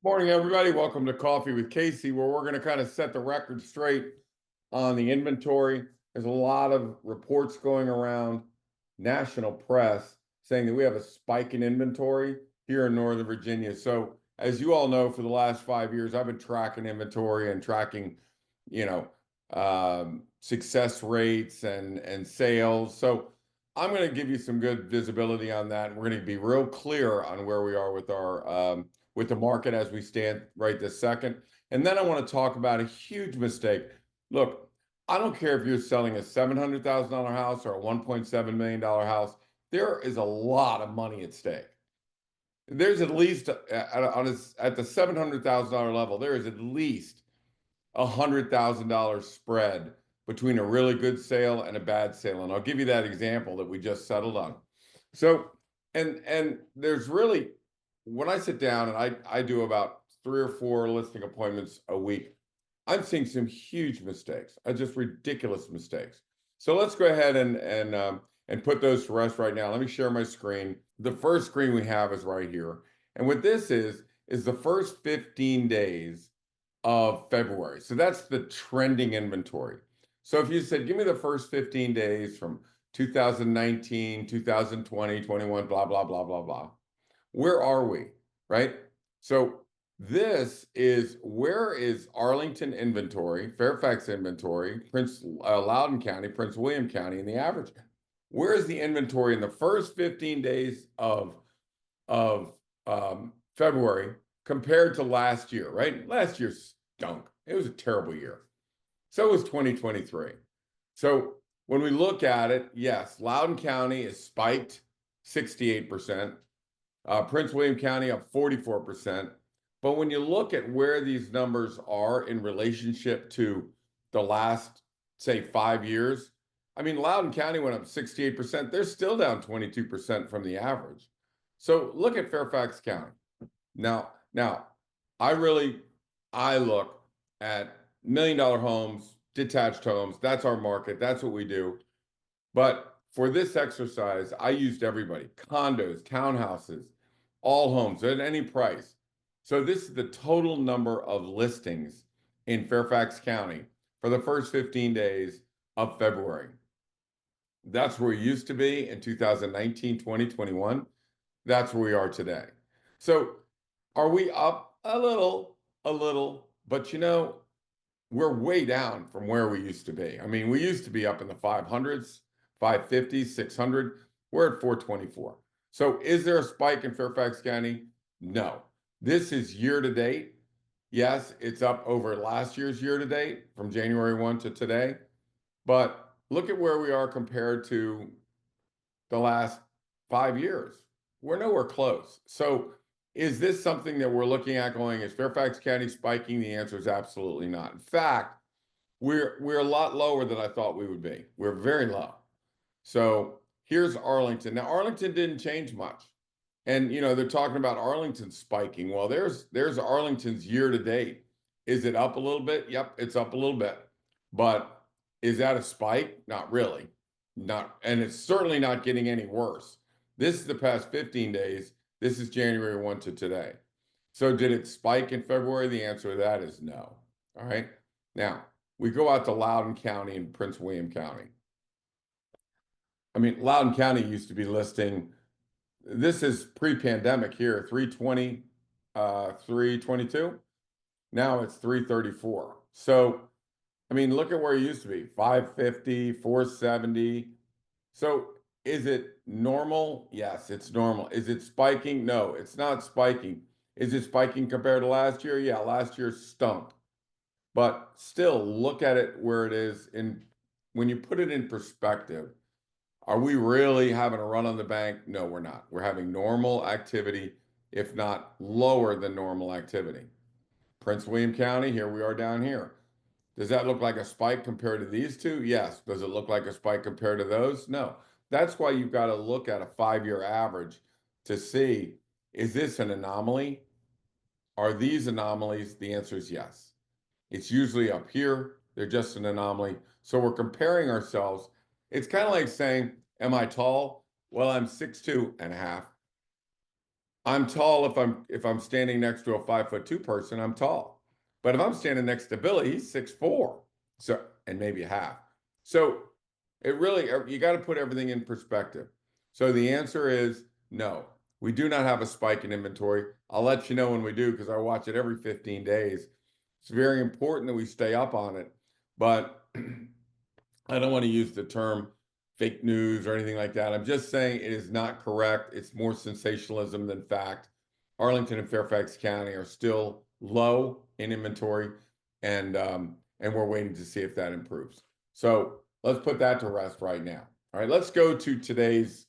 Morning, everybody. Welcome to Coffee with Casey, where we're going to kind of set the record straight on the inventory. There's a lot of reports going around national press saying that we have a spike in inventory here in Northern Virginia. So, as you all know, for the last 5 years, I've been tracking inventory and tracking, you know, success rates and sales. So, I'm going to give you some good visibility on that, and we're going to be real clear on where we are with the market as we stand right this second. And then I want to talk about a huge mistake. Look, I don't care if you're selling a $700,000 house or a $1.7 million house, there is a lot of money at stake. There's at least at the $700,000 level, there is at least $100,000 spread between a really good sale and a bad sale. And I'll give you that example that we just settled on. So, and there's really, when I sit down and I do about 3 or 4 listing appointments a week, I'm seeing some huge mistakes, just ridiculous mistakes. So let's go ahead and put those to rest right now. Let me share my screen. The first screen we have is right here. And what this is the first 15 days of February. So that's the trending inventory. So if you said, give me the first 15 days from 2019, 2020, 21, blah, blah, blah, blah, blah. Where are we, right? So this is, where is Arlington inventory, Fairfax inventory, Loudoun County, Prince William County, and the average? Where is the inventory in the first 15 days of February compared to last year, right? Last year stunk. It was a terrible year. So was 2023. So when we look at it, yes, Loudoun County is spiked 68%. Prince William County up 44%. But when you look at where these numbers are in relationship to the last, say, 5 years, I mean, Loudoun County went up 68%. They're still down 22% from the average. So look at Fairfax County. Now, I look at $1 million homes, detached homes. That's our market. That's what we do. But for this exercise, I used everybody, condos, townhouses, all homes at any price. So this is the total number of listings in Fairfax County for the first 15 days of February. That's where we used to be in 2019, 2021. That's where we are today. So are we up a little, but we're way down from where we used to be. I mean, we used to be up in the 500s, 550, 600. We're at 424. So is there a spike in Fairfax County? No. This is year to date. Yes, it's up over last year's year to date from January 1 to today. But look at where we are compared to the last 5 years. We're nowhere close. So is this something that we're looking at going, is Fairfax County spiking? The answer is absolutely not. In fact, we're a lot lower than I thought we would be. We're very low. So here's Arlington. Now, Arlington didn't change much. And, they're talking about Arlington spiking. Well, there's Arlington's year to date. Is it up a little bit? Yep, it's up a little bit. But is that a spike? Not really. Not, and it's certainly not getting any worse. This is the past 15 days. This is January 1 to today. So did it spike in February? The answer to that is no. All right. Now, we go out to Loudoun County and Prince William County. I mean, Loudoun County used to be listing, this is pre-pandemic here, 320, 322. Now it's 334. So, I mean, look at where it used to be, 550, 470. So is it normal? Yes, it's normal. Is it spiking? No, it's not spiking. Is it spiking compared to last year? Yeah, last year stunk. But still, look at it where it is. When you put it in perspective, are we really having a run on the bank? No, we're not. We're having normal activity, if not lower than normal activity. Prince William County, here we are down here. Does that look like a spike compared to these two? Yes. Does it look like a spike compared to those? No. That's why you've got to look at a 5-year average to see, is this an anomaly? Are these anomalies? The answer is yes. It's usually up here. They're just an anomaly. So we're comparing ourselves. It's kind of like saying, am I tall? Well, I'm 6'2 and a half. I'm tall if I'm standing next to a 5'2" person, I'm tall. But if I'm standing next to Billy, he's 6'4", so and maybe a half. So it really you got to put everything in perspective. So the answer is no. We do not have a spike in inventory. I'll let you know when we do because I watch it every 15 days. It's very important that we stay up on it, but I don't want to use the term fake news or anything like that. I'm just saying it is not correct. It's more sensationalism than fact. Arlington and Fairfax County are still low in inventory, and we're waiting to see if that improves. So let's put that to rest right now. All right, let's go to today's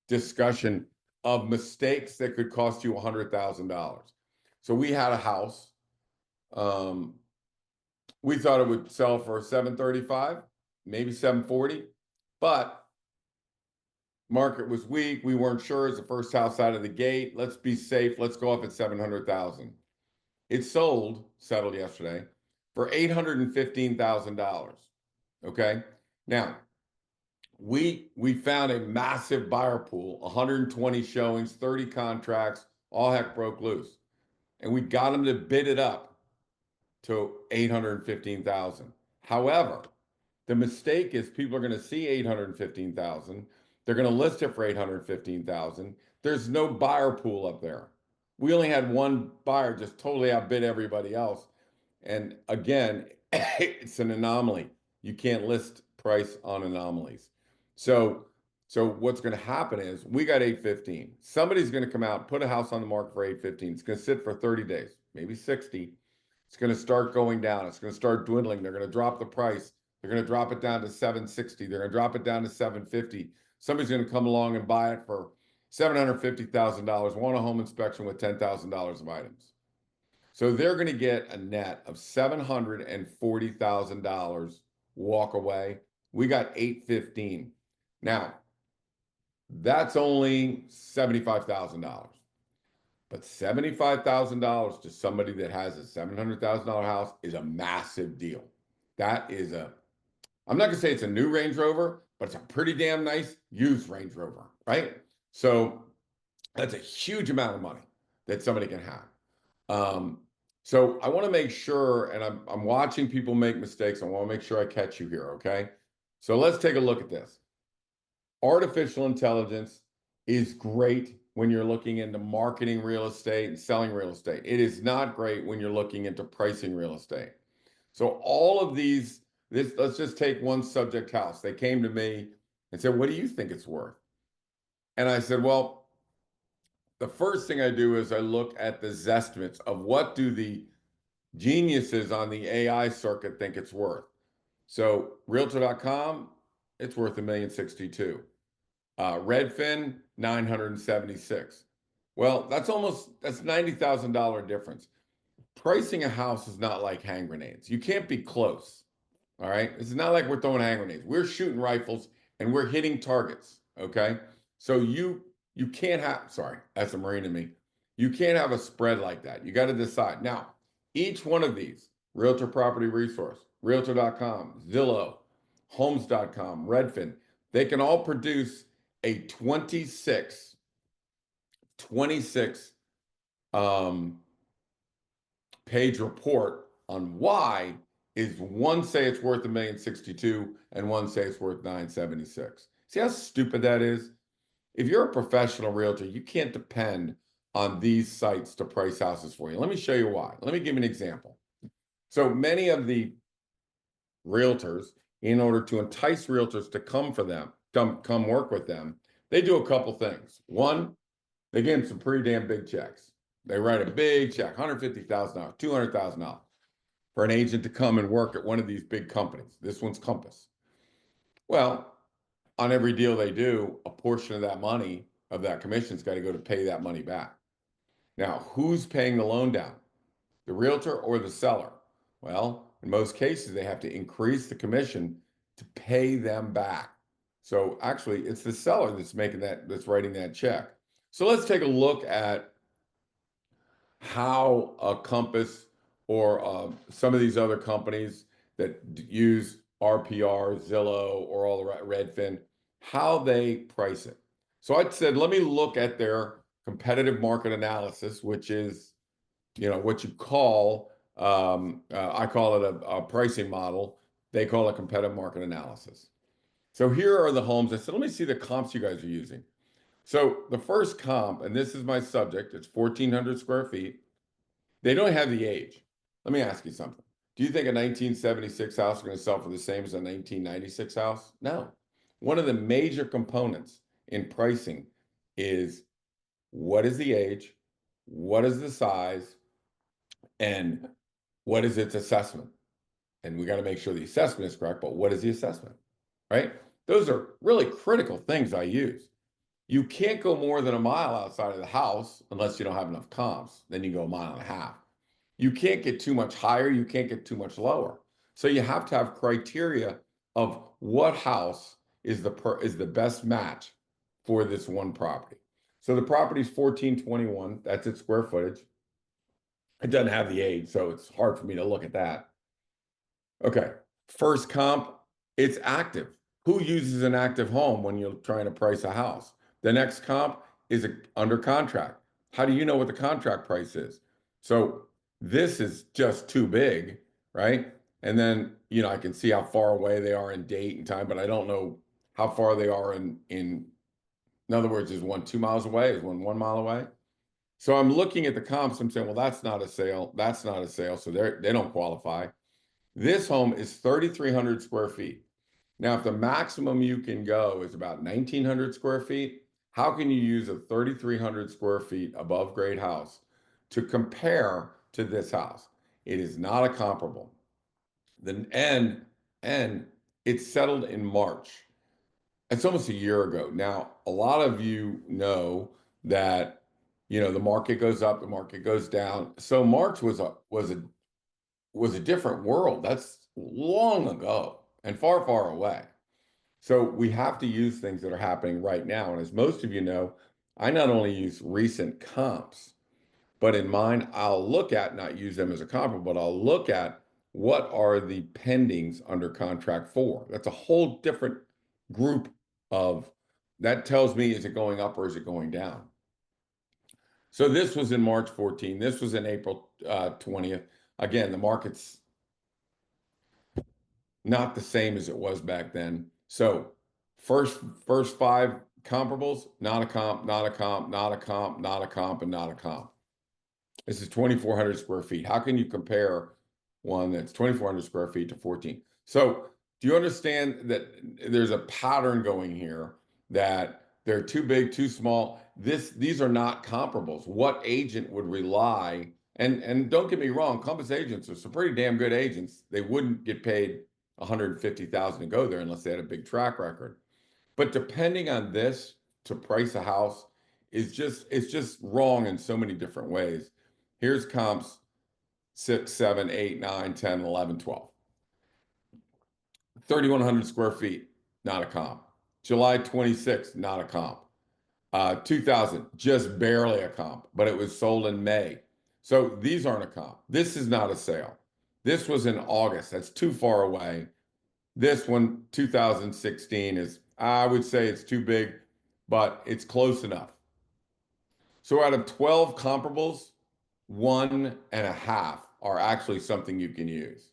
discussion of mistakes that could cost you $100,000. So we had a house. We thought it would sell for 735, maybe 740, but market was weak. We weren't sure. It's the first house out of the gate. Let's be safe. Let's go up at 700,000. It settled yesterday for $815,000. Okay. Now we found a massive buyer pool, 120 showings, 30 contracts, all heck broke loose. And we got them to bid it up to 815,000. However, the mistake is people are going to see 815,000. They're going to list it for 815,000. There's no buyer pool up there. We only had one buyer just totally outbid everybody else. And again, it's an anomaly. You can't list price on anomalies. So what's going to happen is we got 815. Somebody's going to come out, put a house on the market for 815. It's going to sit for 30 days, maybe 60. It's going to start going down. It's going to start dwindling. They're going to drop the price. They're going to drop it down to 760. They're going to drop it down to 750. Somebody's going to come along and buy it for $750,000, want a home inspection with $10,000 of items. So they're going to get a net of $740,000 walk away. We got 815. Now, that's only $75,000. But $75,000 to somebody that has a $700,000 house is a massive deal. That is I'm not going to say it's a new Range Rover, but it's a pretty damn nice used Range Rover, right? So that's a huge amount of money that somebody can have. So I want to make sure, and I'm watching people make mistakes. I want to make sure I catch you here, okay? So let's take a look at this. Artificial intelligence is great when you're looking into marketing real estate and selling real estate. It is not great when you're looking into pricing real estate. So all of these, let's just take one subject house. They came to me and said, what do you think it's worth? And I said, well, the first thing I do is I look at the Zestimates of what do the geniuses on the AI circuit think it's worth. So Realtor.com, it's worth $1,062,000. Redfin, 976. Well, that's $90,000 difference. Pricing a house is not like hand grenades. You can't be close. All right. It's not like we're throwing hand grenades. We're shooting rifles and we're hitting targets. Okay. So you can't have, sorry, that's a Marine in me. You can't have a spread like that. You got to decide. Now, each one of these, Realtor Property Resource, Realtor.com, Zillow, Homes.com, Redfin, they can all produce a 26 page report on why is one say it's worth $1,062,000 and one say it's worth $976. See how stupid that is? If you're a professional realtor, you can't depend on these sites to price houses for you. Let me show you why. Let me give you an example. So many of the realtors, in order to entice realtors to come work with them, they do a couple things. One, they give them some pretty damn big checks. They write a big check, $150,000, $200,000 for an agent to come and work at one of these big companies. This one's Compass. Well, on every deal they do, a portion of that money, of that commission's got to go to pay that money back. Now, who's paying the loan down? The realtor or the seller? Well, in most cases, they have to increase the commission to pay them back. So actually, it's the seller that's writing that check. So let's take a look at how a Compass or some of these other companies that use RPR, Zillow, or all the Redfin, how they price it. So I said, let me look at their competitive market analysis, which is, what you call, I call it a pricing model. They call it competitive market analysis. So here are the homes. I said, let me see the comps you guys are using. So the first comp, and this is my subject, it's 1,400 square feet. They don't have the age. Let me ask you something. Do you think a 1976 house is going to sell for the same as a 1996 house? No. One of the major components in pricing is what is the age, what is the size, and what is its assessment? And we got to make sure the assessment is correct, but what is the assessment, right? Those are really critical things I use. You can't go more than a mile outside of the house unless you don't have enough comps. Then you go a mile and a half. You can't get too much higher. You can't get too much lower. So you have to have criteria of what house is the best match for this one property. So the property is 1421. That's its square footage. It doesn't have the age, so it's hard for me to look at that. Okay. First comp, it's active. Who uses an active home when you're trying to price a house? The next comp is under contract. How do you know what the contract price is? So this is just too big, right? And then, I can see how far away they are in date and time, but I don't know how far they are in other words, is one 2 miles away? Is one 1 mile away? So I'm looking at the comps. I'm saying, well, that's not a sale. That's not a sale. So they don't qualify. This home is 3,300 square feet. Now, if the maximum you can go is about 1,900 square feet, how can you use a 3,300 square feet above grade house to compare to this house? It is not a comparable. And it settled in March. It's almost a year ago. Now, a lot of you know that, the market goes up, the market goes down. So March was a different world. That's long ago and far, far away. So we have to use things that are happening right now. And as most of you know, I not only use recent comps, but in mine, I'll look at, not use them as a comparable, but I'll look at what are the pendings under contract for. That's a whole different group of, that tells me, is it going up or is it going down? So this was in March 14. This was in April 20th. Again, the market's not the same as it was back then. So first five comparables, not a comp, not a comp, not a comp, not a comp, and not a comp. This is 2,400 square feet. How can you compare one that's 2,400 square feet to 14? So do you understand that there's a pattern going here, that they're too big, too small? These are not comparables. What agent would rely? And don't get me wrong, Compass agents are some pretty damn good agents. They wouldn't get paid $150,000 to go there unless they had a big track record. But depending on this to price a house it's just wrong in so many different ways. Here's comps 6, 7, 8, 9, 10, 11, 12. 3,100 square feet, not a comp. July 26th, not a comp. 2000, just barely a comp, but it was sold in May. So these aren't a comp. This is not a sale. This was in August. That's too far away. This one, 2016, is, I would say it's too big, but it's close enough. So out of 12 comparables, 1.5 are actually something you can use.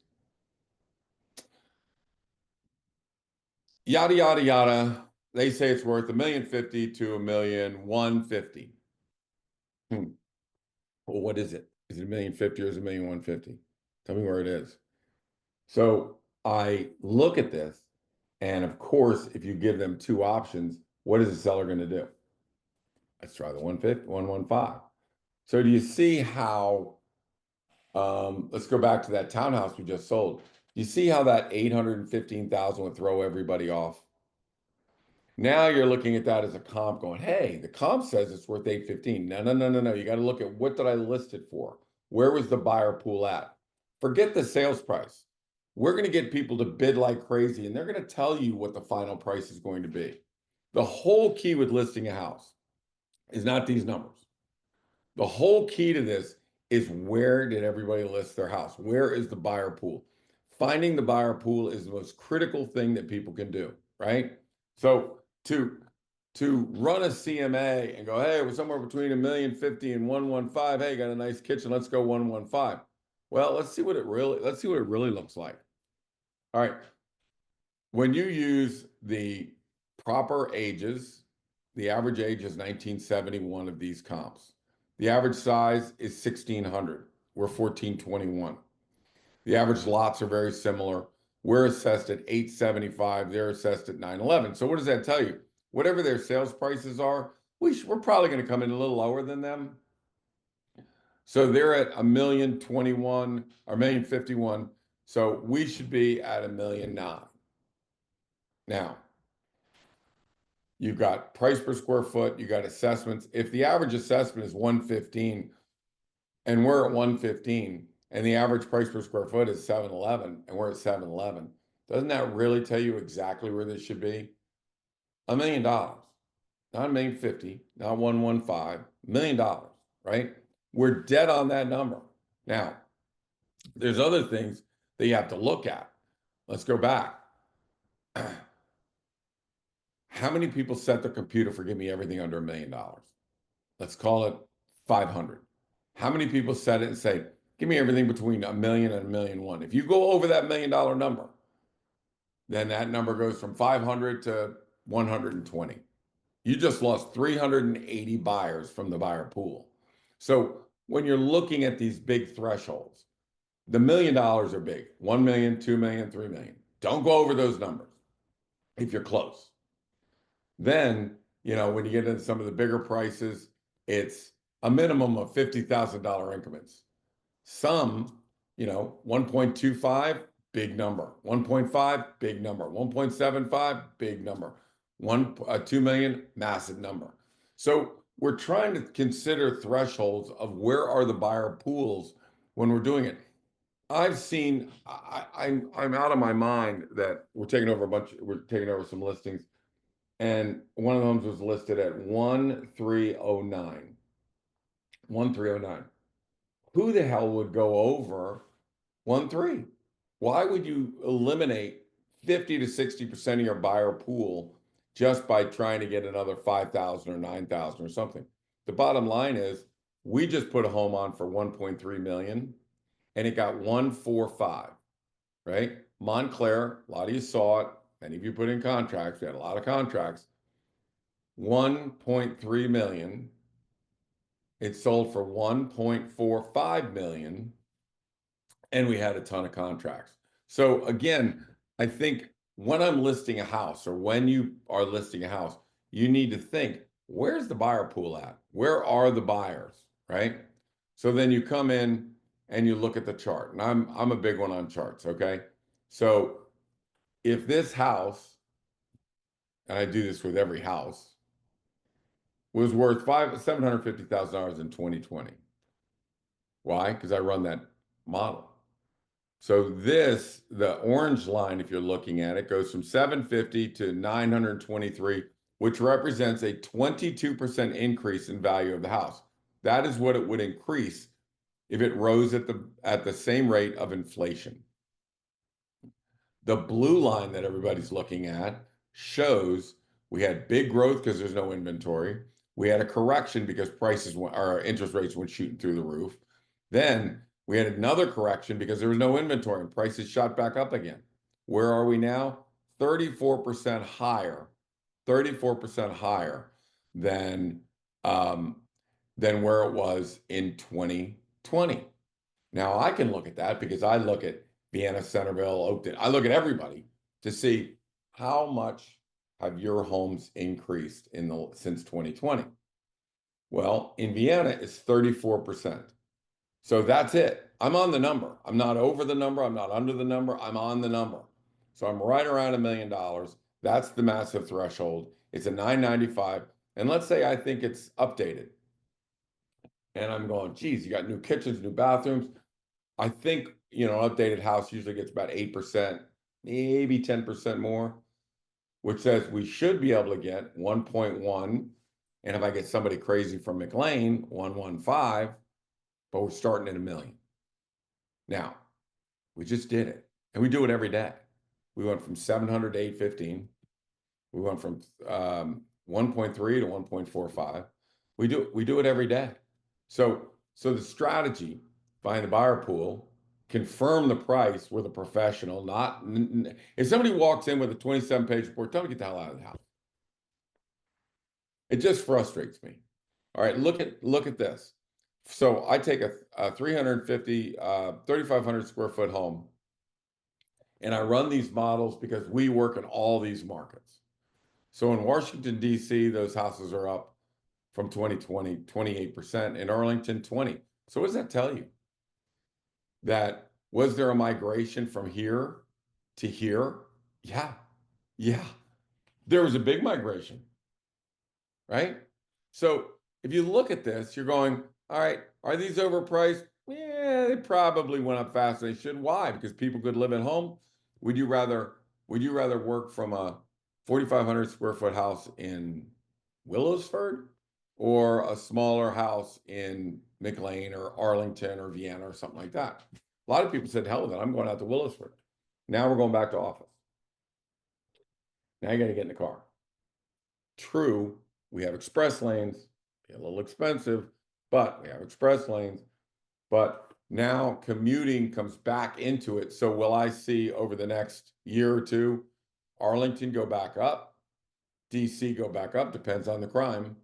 Yada, yada, yada. They say it's worth $1,050,000 to $1,150,000. Well, what is it? Is it $1,050,000 or is it $1,150,000? Tell me where it is. So I look at this, and of course, if you give them two options, what is the seller going to do? Let's try the 150, 115. So do you see how, let's go back to that townhouse we just sold. You see how that 815,000 would throw everybody off? Now you're looking at that as a comp going, hey, the comp says it's worth 815. No, no, no, no, no. You got to look at, what did I list it for? Where was the buyer pool at? Forget the sales price. We're going to get people to bid like crazy, and they're going to tell you what the final price is going to be. The whole key with listing a house is not these numbers. The whole key to this is, where did everybody list their house? Where is the buyer pool? Finding the buyer pool is the most critical thing that people can do, right? So to to run a CMA and go, hey, we're somewhere between $1,050,000 and 115. Hey, got a nice kitchen. Let's go 115. Well, let's see what it really looks like. All right. When you use the proper ages, the average age is 1971 of these comps. The average size is 1,600. We're 1,421. The average lots are very similar. We're assessed at 875. They're assessed at 911. So what does that tell you? Whatever their sales prices are, we're probably going to come in a little lower than them. So they're at 1,021 or 1,051. So we should be at 1,009,000. Now, you've got price per square foot, you got assessments. If the average assessment is 115 and we're at 115 and the average price per square foot is 711 and we're at 711, doesn't that really tell you exactly where this should be? $1 million, not $1,050,000, not 115, $1 million, right? We're dead on that number. Now, there's other things that you have to look at. Let's go back. How many people set their computer for give me everything under $1 million? Let's call it 500. How many people set it and say, give me everything between $1 million and $1.1 million? If you go over that $1 million number, then that number goes from 500 to 120. You just lost 380 buyers from the buyer pool. So when you're looking at these big thresholds, the $1 million are big. 1 million, 2 million, 3 million. Don't go over those numbers if you're close. Then, when you get into some of the bigger prices, it's a minimum of $50,000 increments. Some, 1.25, big number. 1.5, big number. 1.75, big number. 2 million, massive number. So we're trying to consider thresholds of where are the buyer pools when we're doing it. I've seen, I'm out of my mind that we're taking over some listings, and one of them was listed at 1309. 1309. Who the hell would go over 13? Why would you eliminate 50 to 60% of your buyer pool just by trying to get another 5,000 or 9,000 or something? The bottom line is we just put a home on for 1.3 million and it got 145, right? Montclair, a lot of you saw it. Many of you put in contracts. We had a lot of contracts. 1.3 million. It sold for 1.45 million. And we had a ton of contracts. So again, I think when I'm listing a house or when you are listing a house, you need to think, where's the buyer pool at? Where are the buyers, right? So then you come in and you look at the chart. And I'm a big one on charts, okay? So if this house, and I do this with every house, was worth $750,000 in 2020. Why? Because I run that model. So the orange line, if you're looking at it, goes from 750 to 923, which represents a 22% increase in value of the house. That is what it would increase if it rose at the same rate of inflation. The blue line that everybody's looking at shows we had big growth because there's no inventory. We had a correction because our interest rates went shooting through the roof. Then we had another correction because there was no inventory and prices shot back up again. Where are we now? 34% higher, 34% higher than where it was in 2020. Now I can look at that because I look at Vienna, Centerville, Oakton. I look at everybody to see how much have your homes increased since 2020. Well, in Vienna, it's 34%. So that's it. I'm on the number. I'm not over the number. I'm not under the number. I'm on the number. So I'm right around $1 million. That's the massive threshold. It's a 995. And let's say I think it's updated. And I'm going, geez, you got new kitchens, new bathrooms. I think, an updated house usually gets about 8%, maybe 10% more, which says we should be able to get 1.1. And if I get somebody crazy from McLean, 115, but we're starting at $1 million. Now, we just did it, and we do it every day. We went from 700 to 815. We went from 1.3 to 1.45. We do it every day. So the strategy, find the buyer pool, confirm the price with a professional, not if somebody walks in with a 27-page report, tell them to get the hell out of the house. It just frustrates me. All right, look at this. So I take a 350, 3,500 square foot home, and I run these models because we work in all these markets. So in Washington, D.C., those houses are up from 2020, 28%. In Arlington, 20. So what does that tell you? That was there a migration from here to here? Yeah. Yeah. There was a big migration, right? So if you look at this, you're going, all right, are these overpriced? Yeah, they probably went up faster than they should. Why? Because people could live at home. Would you rather work from a 4,500 square foot house in Willowsford or a smaller house in McLean or Arlington or Vienna or something like that? A lot of people said, hell with it, I'm going out to Willowsford. Now we're going back to office. Now you got to get in the car. True, we have express lanes, a little expensive, but we have express lanes. But now commuting comes back into it. So will I see over the next year or two, Arlington go back up, DC go back up, depends on the crime.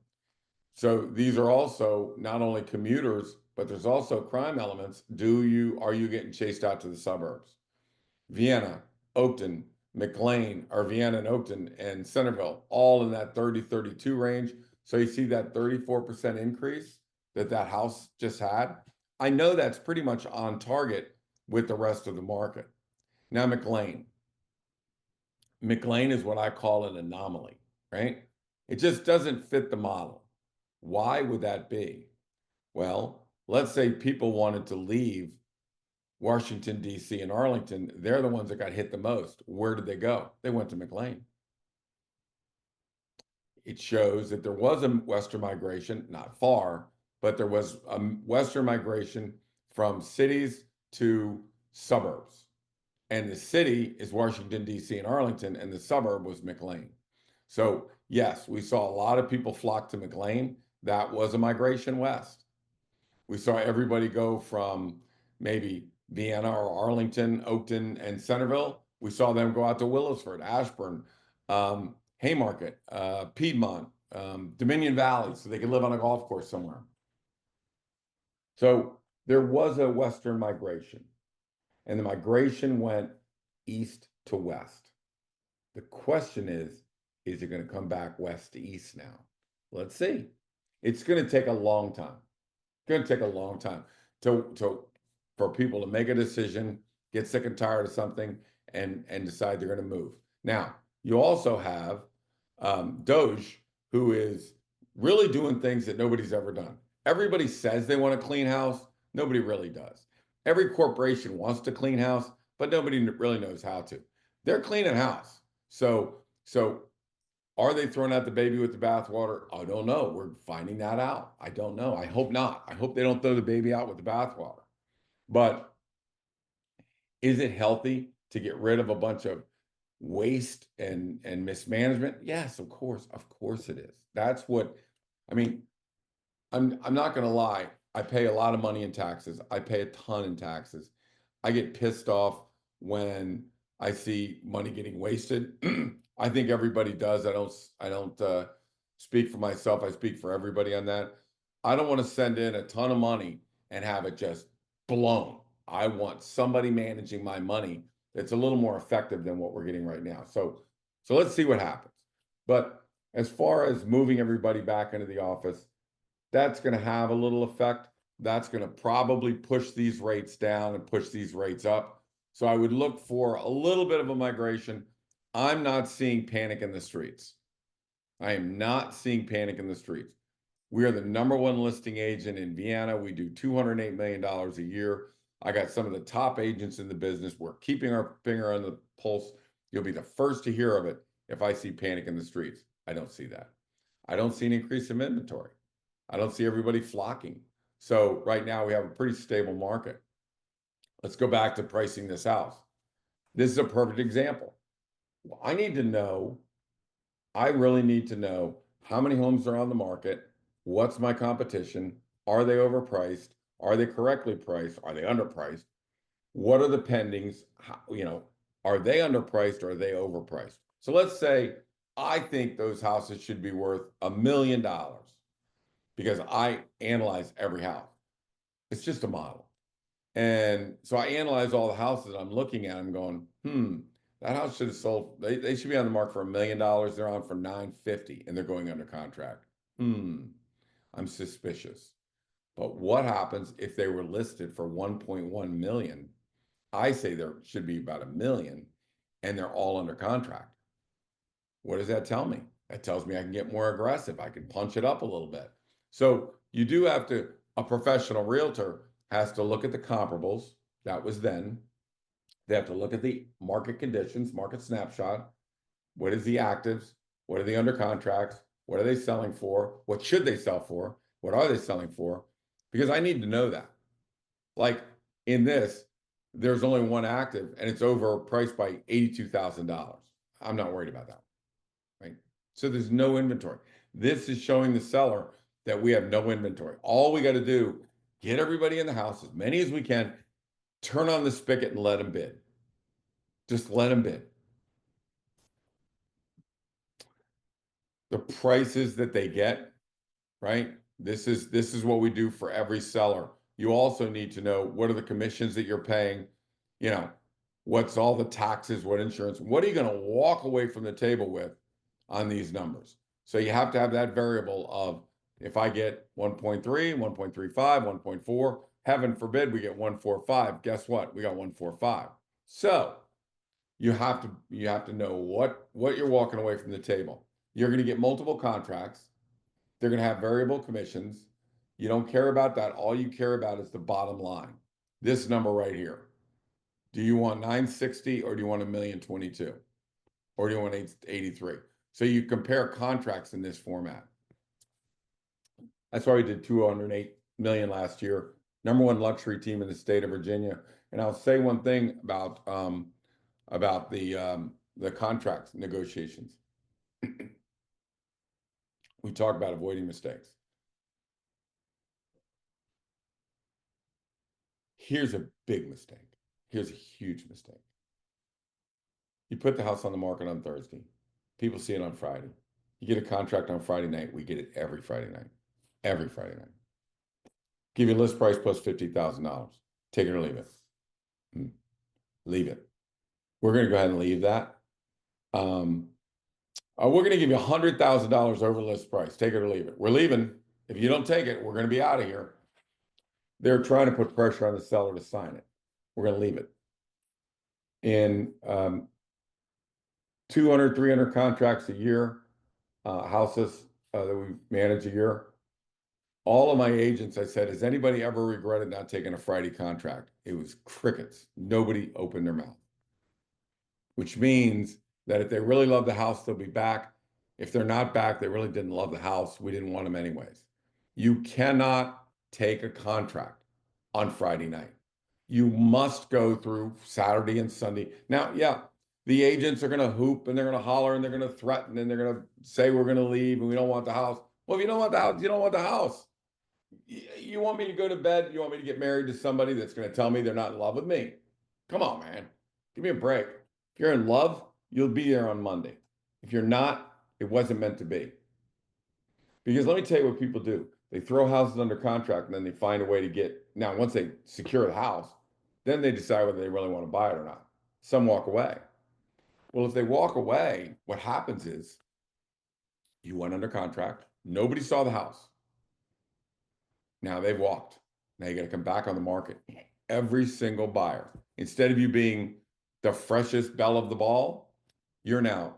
So these are also not only commuters, but there's also crime elements. Are you getting chased out to the suburbs? Vienna, Oakton, McLean, or Vienna and Oakton and Centerville, all in that 30, 32 range. So you see that 34% increase that house just had. I know that's pretty much on target with the rest of the market. Now, McLean is what I call an anomaly, right? It just doesn't fit the model. Why would that be? Well, let's say people wanted to leave Washington, D.C. and Arlington. They're the ones that got hit the most. Where did they go? They went to McLean. It shows that there was a Western migration, not far, but there was a Western migration from cities to suburbs. And the city is Washington, D.C. and Arlington, and the suburb was McLean. So yes, we saw a lot of people flock to McLean. That was a migration west. We saw everybody go from maybe Vienna or Arlington, Oakton, and Centerville. We saw them go out to Willowsford, Ashburn, Haymarket, Piedmont, Dominion Valley, so they could live on a golf course somewhere. So there was a Western migration, and the migration went east to west. The question is it going to come back west to east now? Let's see. It's going to take a long time. It's going to take a long time for people to make a decision, get sick and tired of something, and decide they're going to move. Now, you also have Doge, who is really doing things that nobody's ever done. Everybody says they want a clean house. Nobody really does. Every corporation wants to clean house, but nobody really knows how to. They're cleaning house. So are they throwing out the baby with the bathwater? I don't know. We're finding that out. I don't know. I hope not. I hope they don't throw the baby out with the bathwater. But is it healthy to get rid of a bunch of waste and mismanagement? Yes, of course. Of course it is. That's what, I mean, I'm not going to lie. I pay a lot of money in taxes. I pay a ton in taxes. I get pissed off when I see money getting wasted. I think everybody does. I don't speak for myself. I speak for everybody on that. I don't want to send in a ton of money and have it just blown. I want somebody managing my money that's a little more effective than what we're getting right now. So let's see what happens. But as far as moving everybody back into the office, that's going to have a little effect. That's going to probably push these rates down and push these rates up. So I would look for a little bit of a migration. I'm not seeing panic in the streets. I am not seeing panic in the streets. We are the #1 listing agent in Vienna. We do $208 million a year. I got some of the top agents in the business. We're keeping our finger on the pulse. You'll be the first to hear of it if I see panic in the streets. I don't see that. I don't see an increase in inventory. I don't see everybody flocking. So right now we have a pretty stable market. Let's go back to pricing this house. This is a perfect example. I really need to know how many homes are on the market? What's my competition? Are they overpriced? Are they correctly priced? Are they underpriced? What are the pendings? How, are they underpriced or are they overpriced? So let's say I think those houses should be worth $1 million because I analyze every house. It's just a model. And so I analyze all the houses I'm looking at. I'm going, that house should have sold. They should be on the market for $1 million. They're on for 950 and they're going under contract. I'm suspicious. But what happens if they were listed for 1.1 million? I say there should be about 1 million and they're all under contract. What does that tell me? That tells me I can get more aggressive. I can punch it up a little bit. So you do have to, a professional realtor has to look at the comparables. That was then. They have to look at the market conditions, market snapshot. What is the actives? What are the under contracts? What are they selling for? What should they sell for? What are they selling for? Because I need to know that. Like in this, there's only one active and it's overpriced by $82,000. I'm not worried about that, right? So there's no inventory. This is showing the seller that we have no inventory. All we got to do, get everybody in the house, as many as we can, turn on the spigot and let them bid. Just let them bid. The prices that they get, right? This is what we do for every seller. You also need to know what are the commissions that you're paying, what's all the taxes, what insurance, what are you going to walk away from the table with on these numbers? So you have to have that variable of if I get 1.3, 1.35, 1.4, heaven forbid we get 1.45, guess what? We got 1.45. So you have to know what you're walking away from the table. You're going to get multiple contracts. They're going to have variable commissions. You don't care about that. All you care about is the bottom line. This number right here. Do you want 960 or do you want 1,022? Or do you want 83? So you compare contracts in this format. That's why we did 208 million last year. Number one luxury team in the state of Virginia. And I'll say one thing about the contracts negotiations. We talk about avoiding mistakes. Here's a big mistake. Here's a huge mistake. You put the house on the market on Thursday. People see it on Friday. You get a contract on Friday night. We get it every Friday night. Every Friday night. Give you a list price plus $50,000. Take it or leave it. Leave it. We're going to go ahead and leave that. We're going to give you $100,000 over list price. Take it or leave it. We're leaving. If you don't take it, we're going to be out of here. They're trying to put pressure on the seller to sign it. We're going to leave it. In 200, 300 contracts a year, houses that we manage a year. All of my agents, I said, has anybody ever regretted not taking a Friday contract? It was crickets. Nobody opened their mouth, which means that if they really love the house, they'll be back. If they're not back, they really didn't love the house. We didn't want them anyways. You cannot take a contract on Friday night. You must go through Saturday and Sunday. Now, yeah, the agents are going to hoop and they're going to holler and they're going to threaten and they're going to say we're going to leave and we don't want the house. Well, if you don't want the house, you don't want the house. You want me to go to bed? You want me to get married to somebody that's going to tell me they're not in love with me? Come on, man. Give me a break. If you're in love, you'll be there on Monday. If you're not, it wasn't meant to be. Because let me tell you what people do. They throw houses under contract and then they find a way to get, now once they secure the house, then they decide whether they really want to buy it or not. Some walk away. Well, if they walk away, what happens is you went under contract. Nobody saw the house. Now they've walked. Now you got to come back on the market. Every single buyer, instead of you being the freshest belle of the ball, you're now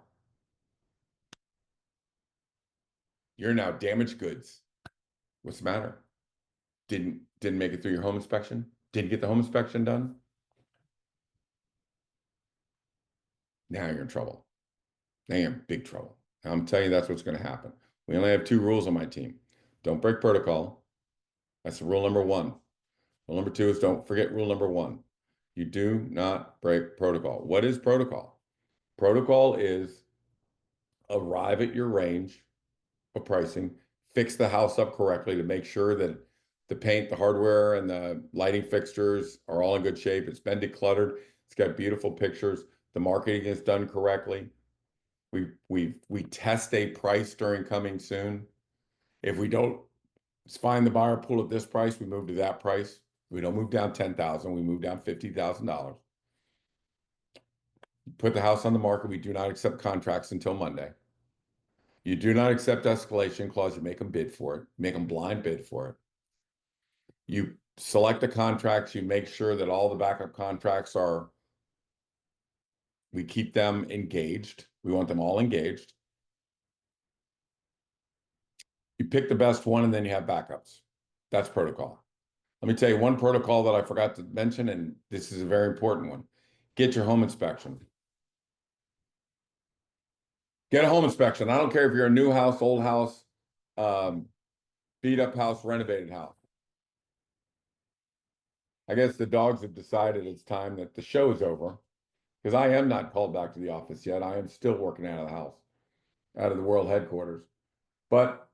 damaged goods. What's the matter? Didn't make it through your home inspection? Didn't get the home inspection done? Now you're in trouble. Now you're in big trouble. And I'm telling you, that's what's going to happen. We only have 2 rules on my team. Don't break protocol. That's rule number 1. Rule number 2 is don't forget rule number 1. You do not break protocol. What is protocol? Protocol is arrive at your range of pricing, fix the house up correctly to make sure that the paint, the hardware, and the lighting fixtures are all in good shape. It's been decluttered. It's got beautiful pictures. The marketing is done correctly. We test a price during coming soon. If we don't find the buyer pool at this price, we move to that price. We don't move down 10,000, we move down $50,000. Put the house on the market. We do not accept contracts until Monday. You do not accept escalation clause. You make them bid for it, make them blind bid for it. You select the contracts. You make sure that all the backup contracts we keep them engaged. We want them all engaged. You pick the best one and then you have backups. That's protocol. Let me tell you one protocol that I forgot to mention, and this is a very important one. Get your home inspection. Get a home inspection. I don't care if you're a new house, old house, beat up house, renovated house. I guess the dogs have decided it's time that the show is over, because I am not called back to the office yet. I am still working out of the house, out of the world headquarters. But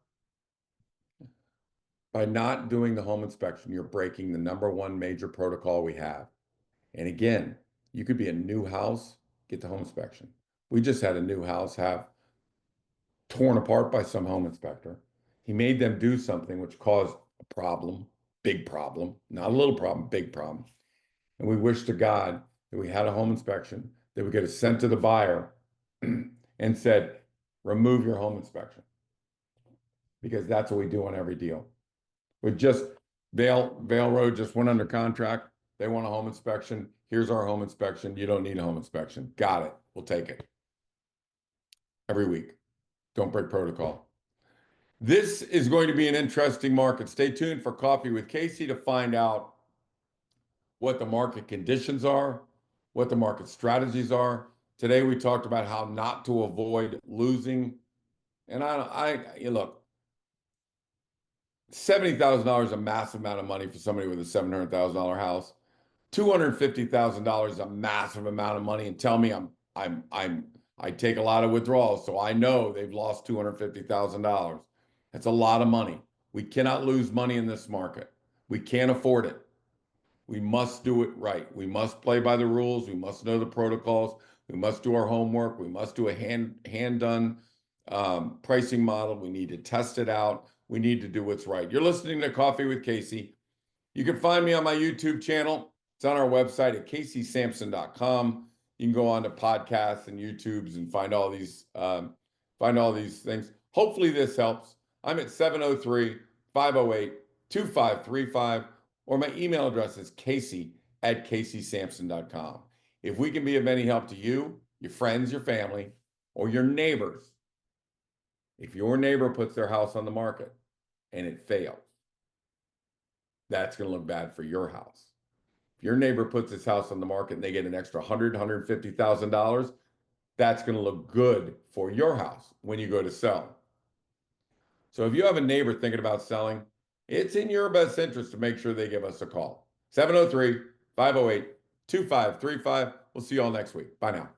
by not doing the home inspection, you're breaking the #1 major protocol we have. And again, you could be a new house, get the home inspection. We just had a new house have torn apart by some home inspector. He made them do something which caused a problem, big problem, not a little problem, big problem. And we wish to God that we had a home inspection, that we could have sent to the buyer and said, remove your home inspection. Because that's what we do on every deal. We just, Vale Road just went under contract. They want a home inspection. Here's our home inspection. You don't need a home inspection. Got it. We'll take it. Every week. Don't break protocol. This is going to be an interesting market. Stay tuned for Coffee with Casey to find out what the market conditions are, what the market strategies are. Today we talked about how not to avoid losing. And you look, $70,000 is a massive amount of money for somebody with a $700,000 house. $250,000 is a massive amount of money. And tell me I take a lot of withdrawals, so I know they've lost $250,000. That's a lot of money. We cannot lose money in this market. We can't afford it. We must do it right. We must play by the rules. We must know the protocols. We must do our homework. We must do a hand-done pricing model. We need to test it out. We need to do what's right. You're listening to Coffee with Casey. You can find me on my YouTube channel. It's on our website at CaseySamson.com. You can go on to podcasts and YouTubes and find all these things. Hopefully this helps. I'm at 703-508-2535, or my email address is casey@CaseySamson.com. If we can be of any help to you, your friends, your family, or your neighbors, if your neighbor puts their house on the market and it fails, that's going to look bad for your house. If your neighbor puts his house on the market and they get an extra $150,000, that's going to look good for your house when you go to sell. So if you have a neighbor thinking about selling, it's in your best interest to make sure they give us a call. 703-508-2535. We'll see you all next week. Bye now.